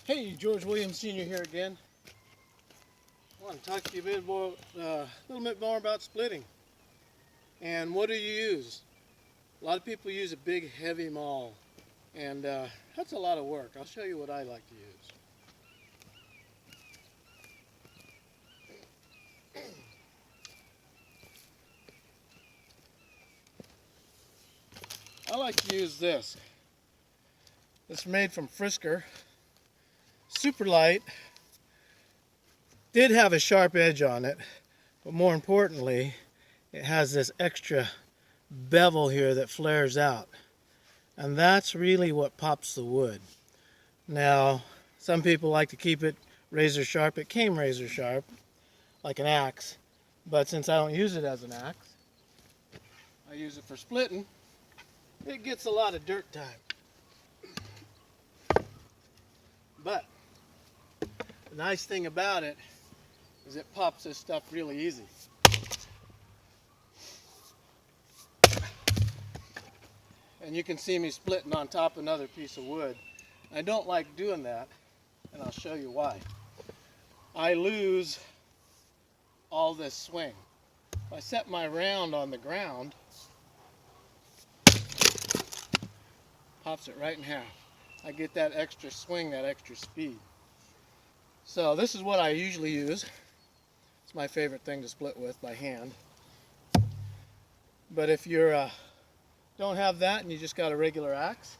Hey, George Williams Sr. here again. I want to talk to you a little bit more about splitting. And what do you use? A lot of people use a big heavy maul, and that's a lot of work. I'll show you what I like to use. I like to use this. It's made from Frisker. Super light. Did have a sharp edge on it, but more importantly, it has this extra bevel here that flares out. And that's really what pops the wood. Now, some people like to keep it razor sharp. It came razor sharp, like an axe. But since I don't use it as an axe, I use it for splitting. It gets a lot of dirt time. But the nice thing about it is it pops this stuff really easy. And you can see me splitting on top of another piece of wood. I don't like doing that, and I'll show you why. I lose all this swing. If I set my round on the ground, pops it right in half. I get that extra swing, that extra speed. So this is what I usually use. It's my favorite thing to split with by hand. But if you don't have that and you just got a regular axe,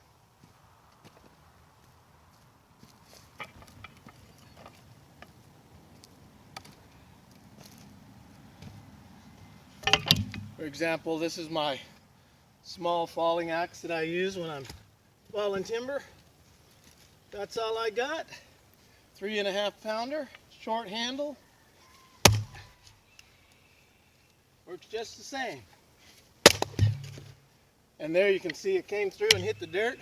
for example, this is my small falling axe that I use when I'm falling timber. That's all I got. 3.5 pounder, short handle. Works just the same. And there you can see it came through and hit the dirt.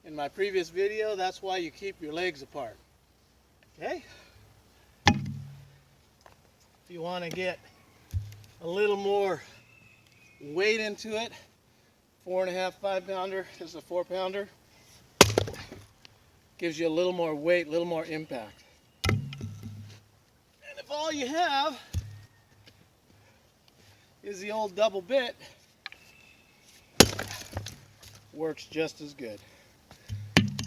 In my previous video, that's why you keep your legs apart. Okay? If you want to get a little more weight into it, 4.5, 5 pounder, this is a 4 pounder. Gives you a little more weight, a little more impact. And if all you have is the old double bit, works just as good.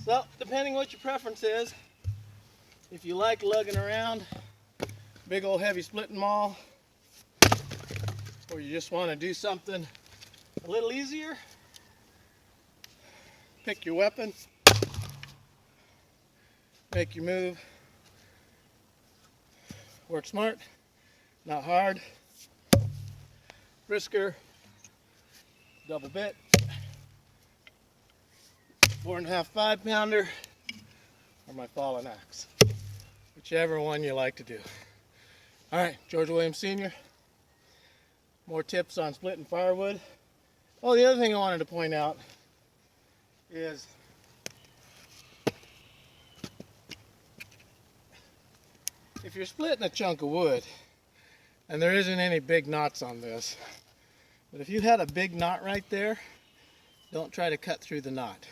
So, depending what your preference is, if you like lugging around big old heavy splitting maul, or you just want to do something a little easier, pick your weapon, make your move, work smart, not hard. Frisker, double bit, 4.5, 5 pounder, or my fallen axe, whichever one you like to do. All right, George Williams Sr. More tips on splitting firewood. Oh, the other thing I wanted to point out is if you're splitting a chunk of wood, and there isn't any big knots on this, but if you had a big knot right there, don't try to cut through the knot.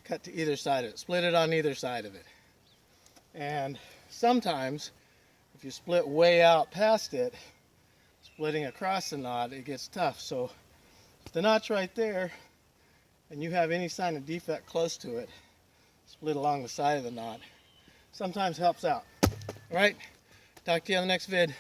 Cut to either side of it. Split it on either side of it. And sometimes, if you split way out past it, splitting across the knot, it gets tough. So if the knot's right there, and you have any sign of defect close to it, split along the side of the knot. Sometimes helps out. All right, talk to you on the next vid.